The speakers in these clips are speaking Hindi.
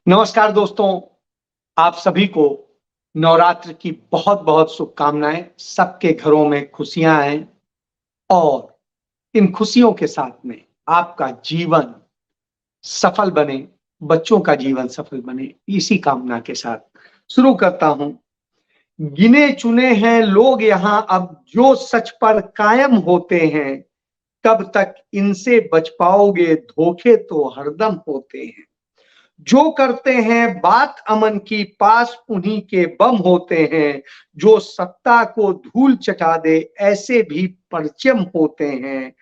नमस्कार दोस्तों, आप सभी को नवरात्र की बहुत-बहुत शुभकामनाएं। सबके घरों में खुशियां आएं और इन खुशियों के साथ में आपका जीवन सफल बने, बच्चों का जीवन सफल बने, इसी कामना के साथ शुरू करता हूं। गिने चुने हैं लोग यहां अब जो सच पर कायम होते हैं, कब तक इनसे बच पाओगे, धोखे तो हरदम होते हैं। जो करते हैं बात अमन की, पास उन्हीं के बम होते हैं। जो सत्ता को धूल चटा दे, ऐसे भी परचम होते हैं।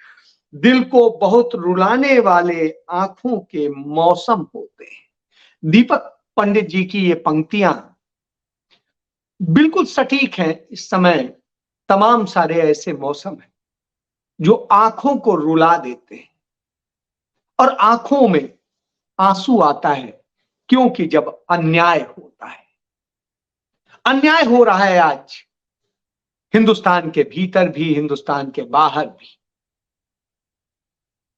दिल को बहुत रुलाने वाले आंखों के मौसम होते हैं। दीपक पंडित जी की ये पंक्तियां बिल्कुल सटीक हैं। इस समय तमाम सारे ऐसे मौसम हैं जो आंखों को रुला देते हैं और आंखों में आंसू आता है, क्योंकि जब अन्याय होता है। अन्याय हो रहा है आज हिंदुस्तान के भीतर भी, हिंदुस्तान के बाहर भी,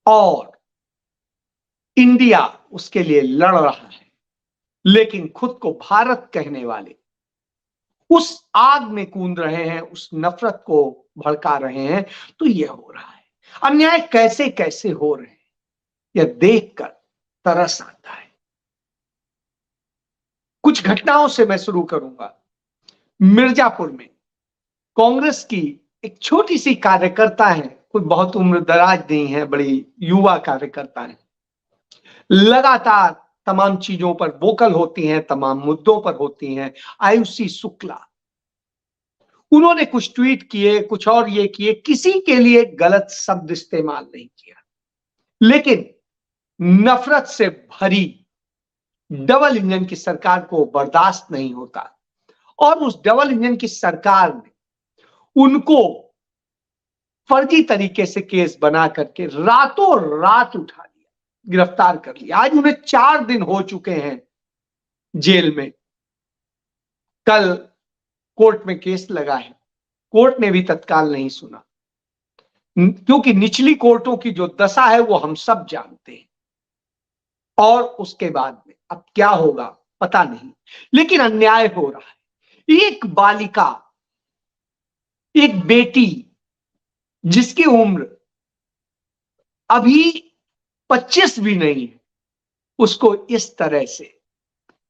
और इंडिया उसके लिए लड़ रहा है। लेकिन खुद को भारत कहने वाले उस आग में कूद रहे हैं, उस नफरत को भड़का रहे हैं। तो यह हो रहा है। अन्याय कैसे कैसे हो रहे हैं, यह देखकर तरस आता है। कुछ घटनाओं से मैं शुरू करूंगा। मिर्जापुर में कांग्रेस की एक छोटी सी कार्यकर्ता है, कोई बहुत उम्र दराज नहीं है, बड़ी युवा कार्यकर्ता है। लगातार तमाम चीजों पर वोकल होती हैं, तमाम मुद्दों पर होती हैं। आयुषी शुक्ला, उन्होंने कुछ ट्वीट किए, कुछ और ये किए, किसी के लिए गलत शब्द इस्तेमाल नहीं किया, लेकिन नफरत से भरी डबल इंजन की सरकार को बर्दाश्त नहीं होता। और उस डबल इंजन की सरकार ने उनको फर्जी तरीके से केस बना करके रातों रात उठा लिया, गिरफ्तार कर लिया। आज उन्हें 4 दिन हो चुके हैं जेल में। कल कोर्ट में केस लगा है, कोर्ट ने भी तत्काल नहीं सुना, क्योंकि निचली कोर्टों की जो दशा है वो हम सब जानते हैं। और उसके बाद में अब क्या होगा पता नहीं, लेकिन अन्याय हो रहा है। एक बालिका, एक बेटी जिसकी उम्र अभी 25 भी नहीं है, उसको इस तरह से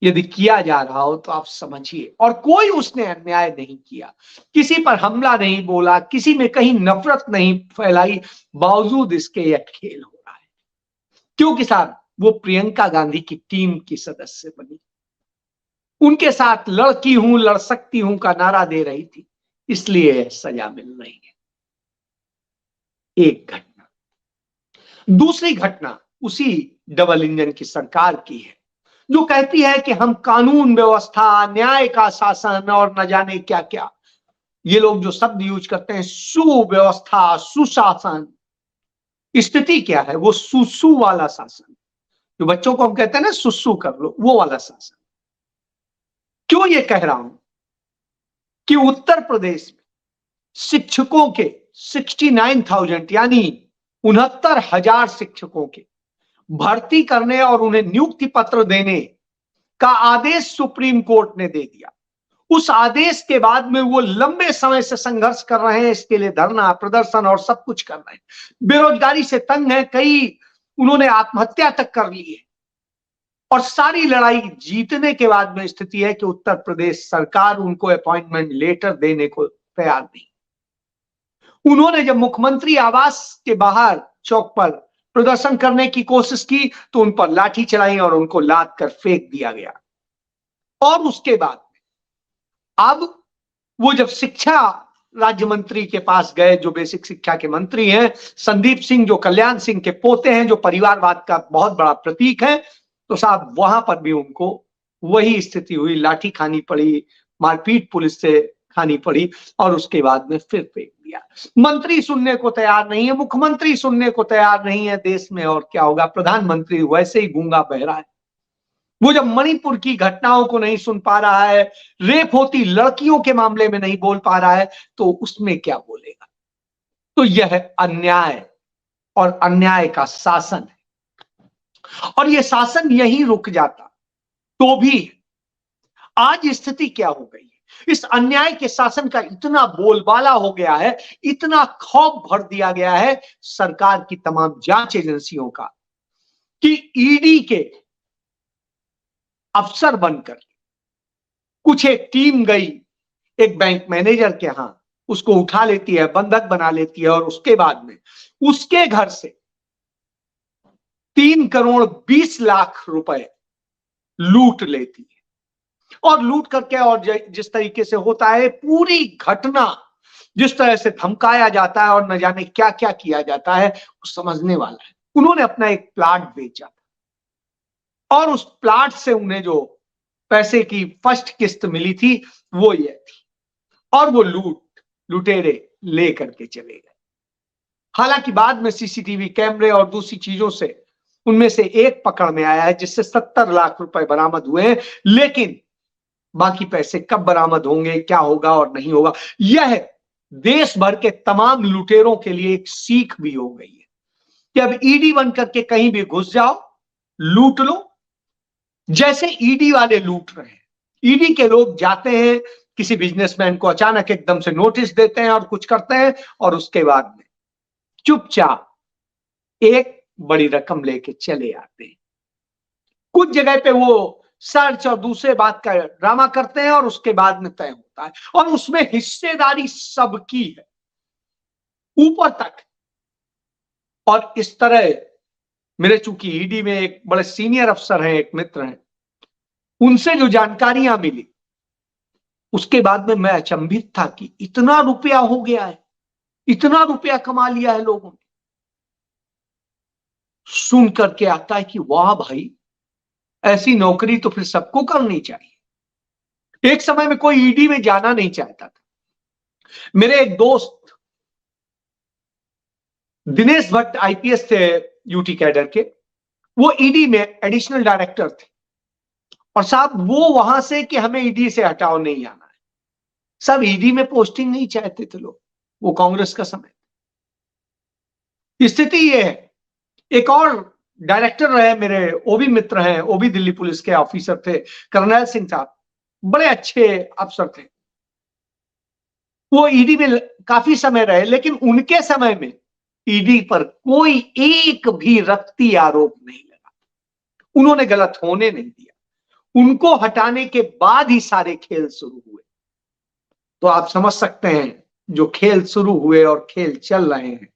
यदि किया जा रहा हो तो आप समझिए। और कोई उसने अन्याय नहीं किया, किसी पर हमला नहीं बोला, किसी में कहीं नफरत नहीं फैलाई, बावजूद इसके यह खेल हो रहा है। क्योंकि साहब वो प्रियंका गांधी की टीम की सदस्य बनी, उनके साथ लड़की हूं, लड़ सकती हूं का नारा दे रही थी, इसलिए सजा मिल रही है। एक घटना। दूसरी घटना उसी डबल इंजन की सरकार की है, जो कहती है कि हम कानून व्यवस्था, न्याय का शासन और न जाने क्या क्या, ये लोग जो शब्द यूज करते हैं, सुव्यवस्था, सुशासन। स्थिति क्या है? वो सुसु वाला शासन, जो बच्चों को हम कहते हैं ना सुसु कर लो, वो वाला शासन। क्यों ये कह रहा हूं कि उत्तर प्रदेश में शिक्षकों के 69,000 यानी 69,000 शिक्षकों के भर्ती करने और उन्हें नियुक्ति पत्र देने का आदेश सुप्रीम कोर्ट ने दे दिया। उस आदेश के बाद में वो लंबे समय से संघर्ष कर रहे हैं, इसके लिए धरना प्रदर्शन और सब कुछ कर रहे हैं। बेरोजगारी से तंग है, कई उन्होंने आत्महत्या तक कर ली है। और सारी लड़ाई जीतने के बाद में स्थिति है कि उत्तर प्रदेश सरकार उनको अपॉइंटमेंट लेटर देने को तैयार नहीं। उन्होंने जब मुख्यमंत्री आवास के बाहर चौक पर प्रदर्शन करने की कोशिश की तो उन पर लाठी चलाई और उनको लाद कर फेंक दिया गया। और उसके बाद अब वो जब शिक्षा राज्य मंत्री के पास गए, जो बेसिक शिक्षा के मंत्री हैं, संदीप सिंह, जो कल्याण सिंह के पोते हैं, जो परिवारवाद का बहुत बड़ा प्रतीक है, तो साहब वहां पर भी उनको वही स्थिति हुई, लाठी खानी पड़ी, मारपीट पुलिस से खानी पड़ी और उसके बाद में फिर फेंक दिया। मंत्री सुनने को तैयार नहीं है, मुख्यमंत्री सुनने को तैयार नहीं है। देश में और क्या होगा, प्रधानमंत्री वैसे ही गूंगा बहरा है। वो जब मणिपुर की घटनाओं को नहीं सुन पा रहा है, रेप होती लड़कियों के मामले में नहीं बोल पा रहा है, तो उसमें क्या बोलेगा? तो यह अन्याय और अन्याय का शासन है। और यह शासन यहीं रुक जाता तो भी आज स्थिति क्या हो गई है, इस अन्याय के शासन का इतना बोलबाला हो गया है, इतना खौफ भर दिया गया है सरकार की तमाम जांच एजेंसियों का, कि ईडी के अफसर बनकर कुछ एक टीम गई एक बैंक मैनेजर के यहां, उसको उठा लेती है, बंधक बना लेती है, और उसके बाद में उसके घर से 3 करोड़ 20 लाख रुपए लूट लेती है। और लूट करके, और जिस तरीके से होता है पूरी घटना, जिस तरह से धमकाया जाता है और न जाने क्या क्या किया जाता है, वो समझने वाला है। उन्होंने अपना एक प्लाट बेचा और उस प्लाट से उन्हें जो पैसे की फर्स्ट किस्त मिली थी वो ये थी, और वो लुटेरे ले करके चले गए। हालांकि बाद में सीसीटीवी कैमरे और दूसरी चीजों से उनमें से एक पकड़ में आया है जिससे 70 लाख रुपए बरामद हुए हैं, लेकिन बाकी पैसे कब बरामद होंगे, क्या होगा और नहीं होगा, यह देश भर के तमाम लुटेरों के लिए एक सीख भी हो गई है कि अब ईडी बन करके कहीं भी घुस जाओ, लूट लो, जैसे ईडी वाले लूट रहे हैं। ईडी के लोग जाते हैं, किसी बिजनेसमैन को अचानक एकदम से नोटिस देते हैं और कुछ करते हैं, और उसके बाद में चुपचाप एक बड़ी रकम लेके चले आते हैं। कुछ जगह पे वो सर्च और दूसरे बात का ड्रामा करते हैं और उसके बाद में तय होता है, और उसमें हिस्सेदारी सबकी है ऊपर तक। और इस तरह मेरे चूंकि ईडी में एक बड़े सीनियर अफसर हैं, एक मित्र हैं, उनसे जो जानकारियां मिली उसके बाद में मैं अचंभित था कि इतना रुपया हो गया है, इतना रुपया कमा लिया है लोगों ने। सुन करके आता है कि वाह भाई, ऐसी नौकरी तो फिर सबको करनी चाहिए। एक समय में कोई ईडी में जाना नहीं चाहता था। मेरे एक दोस्त दिनेश भट्ट आईपीएस थे यूटी कैडर के, वो ईडी में एडिशनल डायरेक्टर थे, और साहब वो वहां से कि हमें ईडी से हटाओ, नहीं आना है। सब ईडी में पोस्टिंग नहीं चाहते थे लोग, वो कांग्रेस का समय। स्थिति ये है। एक और डायरेक्टर रहे मेरे, ओबी मित्र हैं, ओबी दिल्ली पुलिस के ऑफिसर थे, करनैल सिंह साहब, बड़े अच्छे अफसर थे। वो ईडी में काफी समय रहे, लेकिन उनके समय में ईडी पर कोई एक भी रक्ती आरोप नहीं लगा। उन्होंने गलत होने नहीं दिया। उनको हटाने के बाद ही सारे खेल शुरू हुए। तो आप समझ सकते हैं, जो खेल शुरू हुए और खेल चल रहे हैं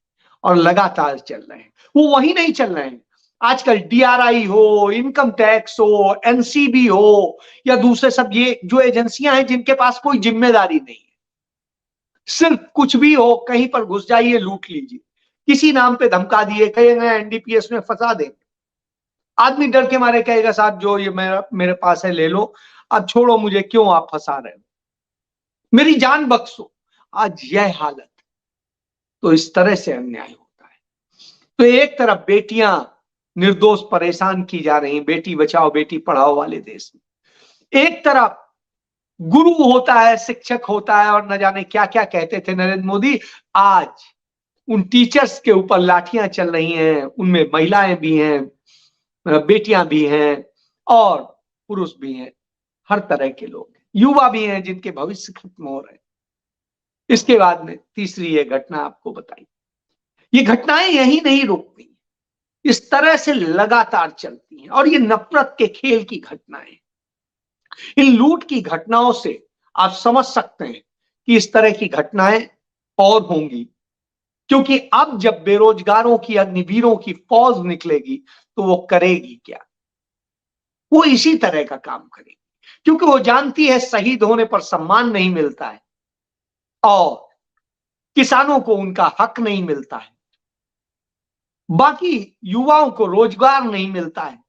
और लगातार चल रहे हैं, वो वही नहीं चल रहे हैं। आजकल डीआरआई हो, इनकम टैक्स हो, एनसीबी हो, या दूसरे सब ये जो एजेंसियां हैं जिनके पास कोई जिम्मेदारी नहीं है, सिर्फ कुछ भी हो कहीं पर घुस जाइए, लूट लीजिए, किसी नाम पे धमका दिए, कहेंगे एनडीपीएस में फंसा देंगे। आदमी डर के मारे कहेगा साहब जो ये मेरे पास है ले लो, अब छोड़ो मुझे, क्यों आप फंसा रहे हो, मेरी जान बख्शो। आज यह हालत। तो इस तरह से अन्याय होता है। तो एक तरफ बेटियां निर्दोष परेशान की जा रही, बेटी बचाओ बेटी पढ़ाओ वाले देश में, एक तरफ गुरु होता है, शिक्षक होता है, और न जाने क्या क्या कहते थे नरेंद्र मोदी, आज उन टीचर्स के ऊपर लाठियां चल रही हैं। उनमें महिलाएं भी हैं, बेटियां भी हैं, और पुरुष भी हैं, हर तरह के लोग, युवा भी हैं जिनके भविष्य खत्म हो रहे हैं। इसके बाद में तीसरी ये घटना आपको बताई। ये घटनाएं यही नहीं रुकती, इस तरह से लगातार चलती हैं, और ये नफरत के खेल की घटनाएं। इन लूट की घटनाओं से आप समझ सकते हैं कि इस तरह की घटनाएं और होंगी, क्योंकि अब जब बेरोजगारों की, अग्निवीरों की फौज निकलेगी तो वो करेगी क्या? वो इसी तरह का काम करेगी, क्योंकि वो जानती है शहीद होने पर सम्मान नहीं मिलता है, और किसानों को उनका हक नहीं मिलता है, बाकी युवाओं को रोजगार नहीं मिलता है,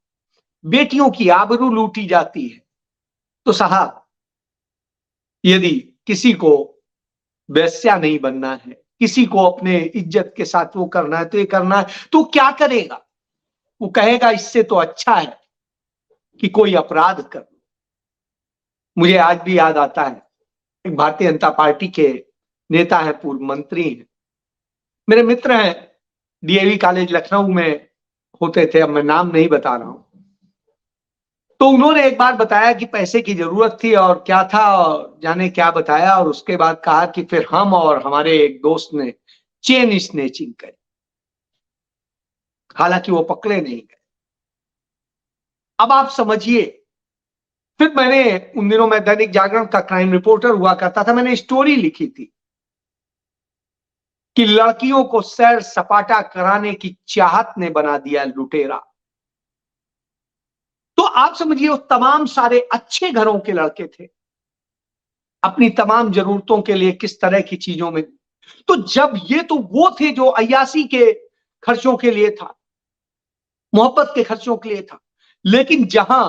बेटियों की आबरू लूटी जाती है। तो साहब, यदि किसी को वेश्या नहीं बनना है, किसी को अपने इज्जत के साथ वो करना है, तो ये करना है, तो क्या करेगा? वो कहेगा इससे तो अच्छा है कि कोई अपराध कर। मुझे आज भी याद आता है, एक भारतीय जनता पार्टी के नेता है, पूर्व मंत्री हैं, मेरे मित्र हैं, डीएवी कॉलेज लखनऊ में होते थे, अब मैं नाम नहीं बता रहा हूं। तो उन्होंने एक बार बताया कि पैसे की जरूरत थी और क्या था, और जाने क्या बताया, और उसके बाद कहा कि फिर हम और हमारे एक दोस्त ने चेन स्नेचिंग करी। हालांकि वो पकड़े नहीं गए। अब आप समझिए, फिर मैंने उन दिनों मैं दैनिक जागरण का क्राइम रिपोर्टर हुआ करता था, मैंने स्टोरी लिखी थी कि लड़कियों को सैर सपाटा कराने की चाहत ने बना दिया लुटेरा। तो आप समझिए, वो तमाम सारे अच्छे घरों के लड़के थे, अपनी तमाम जरूरतों के लिए किस तरह की चीजों में। तो जब ये तो वो थे जो अय्यासी के खर्चों के लिए था, मोहब्बत के खर्चों के लिए था। लेकिन जहां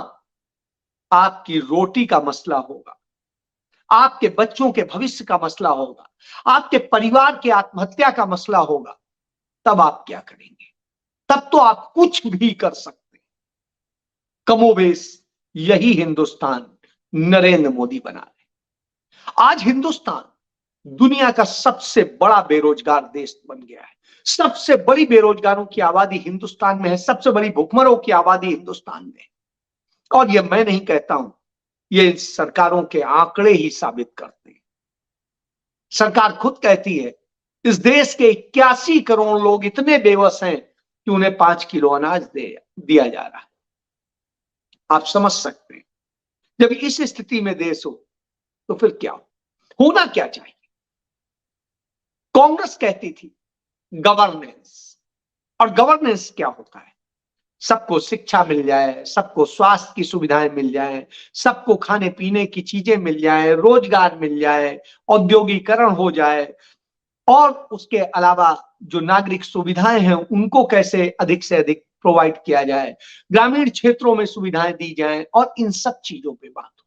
आपकी रोटी का मसला होगा, आपके बच्चों के भविष्य का मसला होगा, आपके परिवार की आत्महत्या का मसला होगा, तब आप क्या करेंगे? तब तो आप कुछ भी कर सकते हैं। कमोबेश यही हिंदुस्तान नरेंद्र मोदी बना रहे। आज हिंदुस्तान दुनिया का सबसे बड़ा बेरोजगार देश बन गया है। सबसे बड़ी बेरोजगारों की आबादी हिंदुस्तान में है, सबसे बड़ी भुखमरों की आबादी हिंदुस्तान में है। और यह मैं नहीं कहता हूं, ये सरकारों के आंकड़े ही साबित करते हैं। सरकार खुद कहती है इस देश के 81 करोड़ लोग इतने बेबस हैं कि उन्हें 5 किलो अनाज दिया जा रहा है। आप समझ सकते हैं, जब इस स्थिति में देश हो तो फिर क्या होना क्या चाहिए? कांग्रेस कहती थी गवर्नेंस, और गवर्नेंस क्या होता है? सबको शिक्षा मिल जाए, सबको स्वास्थ्य की सुविधाएं मिल जाए, सबको खाने पीने की चीजें मिल जाए, रोजगार मिल जाए, औद्योगिकरण हो जाए, और उसके अलावा जो नागरिक सुविधाएं हैं उनको कैसे अधिक से अधिक प्रोवाइड किया जाए, ग्रामीण क्षेत्रों में सुविधाएं दी जाएं, और इन सब चीजों पे बात हो।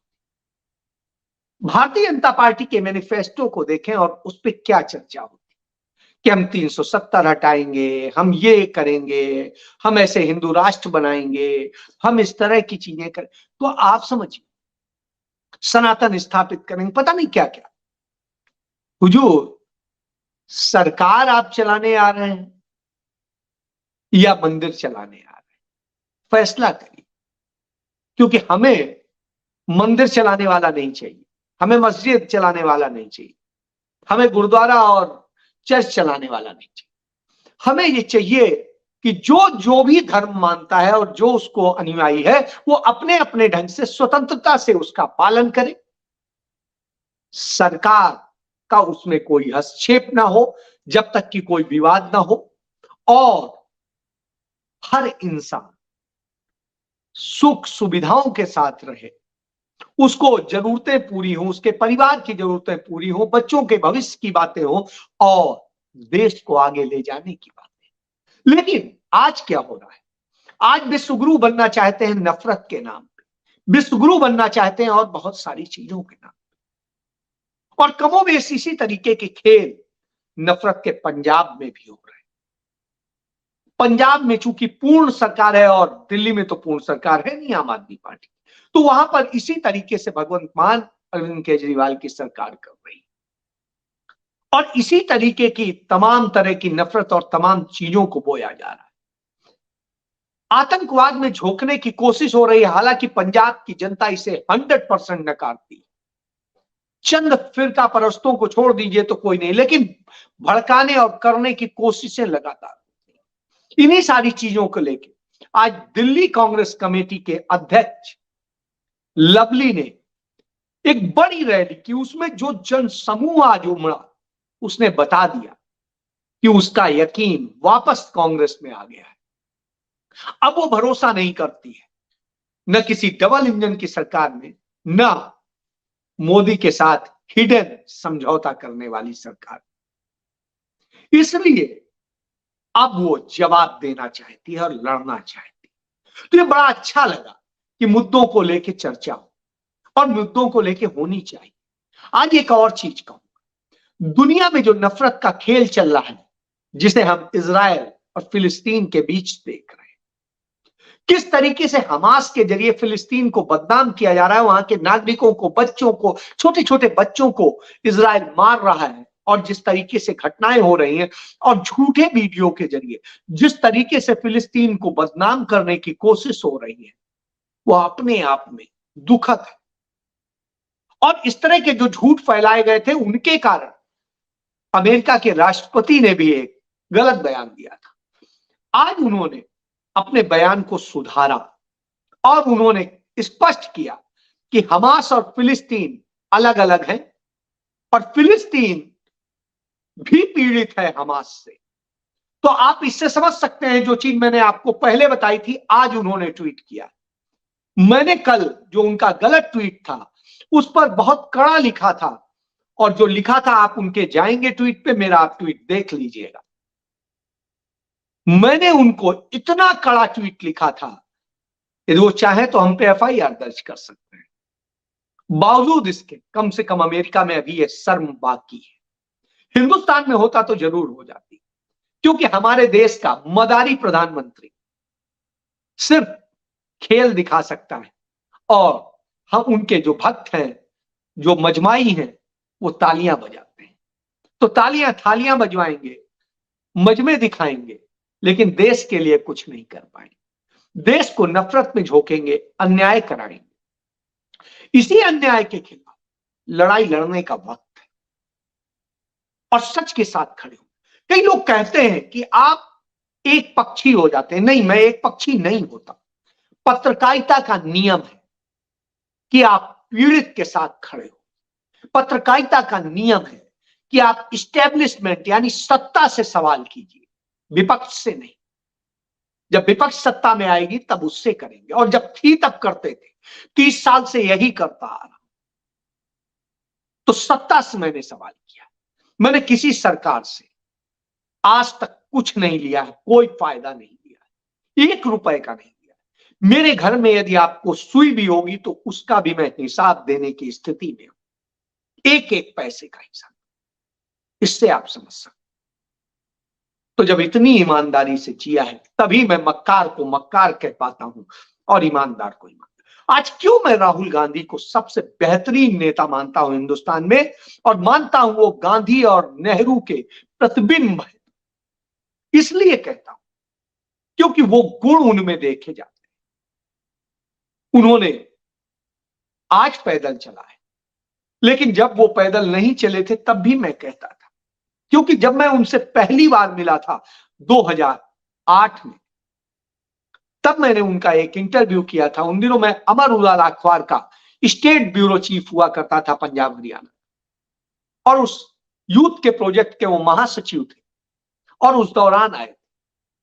भारतीय जनता पार्टी के मैनिफेस्टो को देखें और उस पर क्या चर्चा होती कि हम 370 हटाएंगे, हम ये करेंगे, हम ऐसे हिंदू राष्ट्र बनाएंगे, हम इस तरह की चीजें करें। तो आप समझिए, सनातन स्थापित करेंगे, पता नहीं क्या क्या। हुजूर, सरकार आप चलाने आ रहे हैं या मंदिर चलाने आ रहे हैं? फैसला करिए। क्योंकि हमें मंदिर चलाने वाला नहीं चाहिए, हमें मस्जिद चलाने वाला नहीं चाहिए, हमें गुरुद्वारा और चर्च चलाने वाला नहीं चाहिए। हमें ये चाहिए कि जो जो भी धर्म मानता है और जो उसको अनुयायी है, वो अपने अपने ढंग से स्वतंत्रता से उसका पालन करे। सरकार का उसमें कोई हस्तक्षेप ना हो, जब तक कि कोई विवाद ना हो, और हर इंसान सुख सुविधाओं के साथ रहे, उसको जरूरतें पूरी हो, उसके परिवार की जरूरतें पूरी हो, बच्चों के भविष्य की बातें हो, और देश को आगे ले जाने की बातें। लेकिन आज क्या हो रहा है? आज विश्वगुरु बनना चाहते हैं नफरत के नाम पे, विश्वगुरु बनना चाहते हैं और बहुत सारी चीजों के नाम पे। और कमोबेश इसी तरीके के खेल नफरत के पंजाब में भी हो रहे हैं। पंजाब में चूंकि पूर्ण सरकार है और दिल्ली में तो पूर्ण सरकार है नहीं आम आदमी पार्टी, तो वहां पर इसी तरीके से भगवंत मान अरविंद केजरीवाल की सरकार कर रही है। और इसी तरीके की तमाम तरह की नफरत और तमाम चीजों को बोया जा रहा है। आतंकवाद में झोंकने की कोशिश हो रही है, हालांकि पंजाब की जनता इसे 100% नकारती है। चंद फिरका परस्तों को छोड़ दीजिए तो कोई नहीं, लेकिन भड़काने और करने की कोशिशें लगातार। इन्हीं सारी चीजों को लेकर आज दिल्ली कांग्रेस कमेटी के अध्यक्ष लवली ने एक बड़ी रैली की, उसमें जो जन समूह आज उमड़ा, उसने बता दिया कि उसका यकीन वापस कांग्रेस में आ गया है। अब वो भरोसा नहीं करती है न किसी डबल इंजन की सरकार में, न मोदी के साथ हिडन समझौता करने वाली सरकार। इसलिए अब वो जवाब देना चाहती है और लड़ना चाहती है। तो ये बड़ा अच्छा लगा कि मुद्दों को लेके चर्चा हो, और मुद्दों को लेके होनी चाहिए। आज एक और चीज कहूंगा, दुनिया में जो नफरत का खेल चल रहा है, जिसे हम इजराइल और फिलिस्तीन के बीच देख रहे हैं, किस तरीके से हमास के जरिए फिलिस्तीन को बदनाम किया जा रहा है, वहां के नागरिकों को, बच्चों को, छोटे छोटे बच्चों को इजराइल मार रहा है, और जिस तरीके से घटनाएं हो रही हैं, और झूठे वीडियो के जरिए जिस तरीके से फिलिस्तीन को बदनाम करने की कोशिश हो रही है, वो अपने आप में दुखद है। और इस तरह के जो झूठ फैलाए गए थे उनके कारण अमेरिका के राष्ट्रपति ने भी एक गलत बयान दिया था। आज उन्होंने अपने बयान को सुधारा और उन्होंने स्पष्ट किया कि हमास और फिलिस्तीन अलग अलग हैं और फिलिस्तीन भी पीड़ित है हमास से। तो आप इससे समझ सकते हैं जो चीज मैंने आपको पहले बताई थी, आज उन्होंने ट्वीट किया। मैंने कल जो उनका गलत ट्वीट था उस पर बहुत कड़ा लिखा था, और जो लिखा था आप उनके जाएंगे ट्वीट पे, मेरा आप ट्वीट देख लीजिएगा। मैंने उनको इतना कड़ा ट्वीट लिखा था, यदि वो चाहे तो हम पे एफआईआर दर्ज कर सकते हैं। बावजूद इसके कम से कम अमेरिका में अभी यह शर्म बाकी है। हिंदुस्तान में होता तो जरूर हो जाती, क्योंकि हमारे देश का मदारी प्रधानमंत्री सिर्फ खेल दिखा सकता है और हम उनके जो भक्त हैं, जो मजमाई हैं, वो तालियां बजाते हैं। तो तालियां थालियां बजवाएंगे, मजमे दिखाएंगे, लेकिन देश के लिए कुछ नहीं कर पाएंगे। देश को नफरत में झोंकेंगे, अन्याय कराएंगे। इसी अन्याय के खिलाफ लड़ाई लड़ने का वक्त है और सच के साथ खड़े हो। कई लोग कहते हैं कि आप एक पक्षी हो जाते हैं। नहीं, मैं एक पक्षी नहीं होता। पत्रकारिता का नियम है कि आप पीड़ित के साथ खड़े हो। पत्रकारिता का नियम है कि आप इस्टेब्लिशमेंट यानी सत्ता से सवाल कीजिए, विपक्ष से नहीं। जब विपक्ष सत्ता में आएगी तब उससे करेंगे, और जब थी तब करते थे। 30 साल से यही करता आ रहा। तो सत्ता से मैंने सवाल किया। मैंने किसी सरकार से आज तक कुछ नहीं लिया है, कोई फायदा नहीं लिया, 1 रुपए का नहीं लिया। मेरे घर में यदि आपको सुई भी होगी तो उसका भी मैं हिसाब देने की स्थिति में हूं, एक एक पैसे का हिसाब। इससे आप समझ सकते। तो जब इतनी ईमानदारी से जिया है तभी मैं मक्कार को मक्कार कह पाता हूं और ईमानदार को ईमानदार। आज क्यों मैं राहुल गांधी को सबसे बेहतरीन नेता मानता हूं हिंदुस्तान में, और मानता हूं वो गांधी और नेहरू के प्रतिबिंब है, इसलिए कहता हूं क्योंकि वो गुण उनमें देखे जाते हैं। उन्होंने आज पैदल चला है, लेकिन जब वो पैदल नहीं चले थे तब भी मैं कहता था, क्योंकि जब मैं उनसे पहली बार मिला था 2008 में, तब मैंने उनका एक इंटरव्यू किया था। उन दिनों मैं अमर उजाला अखबार का स्टेट ब्यूरो चीफ हुआ करता था पंजाब हरियाणा, और उस यूथ के प्रोजेक्ट के वो महासचिव थे, और उस दौरान आए।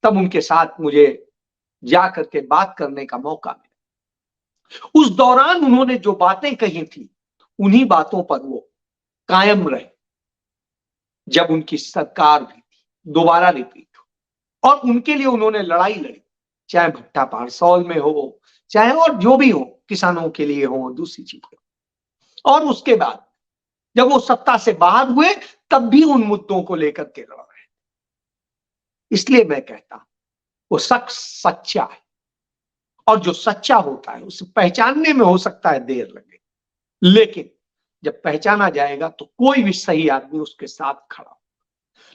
तब उनके साथ मुझे जाकर के बात करने का मौका मिला। उस दौरान उन्होंने जो बातें कही थी उन्हीं बातों पर वो कायम रहे। जब उनकी सरकार भी थी, दोबारा रिपीट हो, और उनके लिए उन्होंने लड़ाई लड़ी, चाहे भट्टा पारसौल में हो, चाहे और जो भी हो, किसानों के लिए हो, दूसरी चीजें। और उसके बाद जब वो सत्ता से बाहर हुए तब भी उन मुद्दों को लेकर के लड़ रहे। इसलिए मैं कहता हूं वो शख्स सच्चा है, और जो सच्चा होता है उसे पहचानने में हो सकता है देर लगे, लेकिन जब पहचाना जाएगा तो कोई भी सही आदमी उसके साथ खड़ा हो।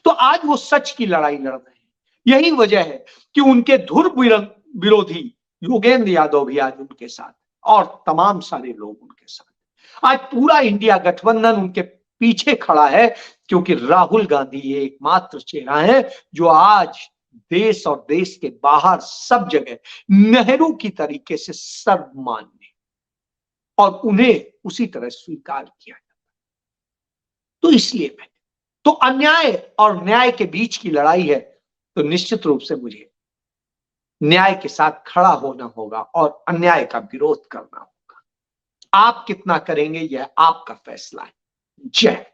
तो आज वो सच की लड़ाई लड़ रहे हैं। यही वजह है कि उनके धुर विरोधी योगेंद्र यादव भी आज उनके साथ, और तमाम सारे लोग उनके साथ। आज पूरा इंडिया गठबंधन उनके पीछे खड़ा है, क्योंकि राहुल गांधी ये एकमात्र चेहरा है जो आज देश और देश के बाहर सब जगह नेहरू की तरीके से सर्वमान्य, और उन्हें उसी तरह स्वीकार किया जाता। तो इसलिए मैं, तो अन्याय और न्याय के बीच की लड़ाई है, तो निश्चित रूप से मुझे न्याय के साथ खड़ा होना होगा और अन्याय का विरोध करना होगा। आप कितना करेंगे यह आपका फैसला है। जय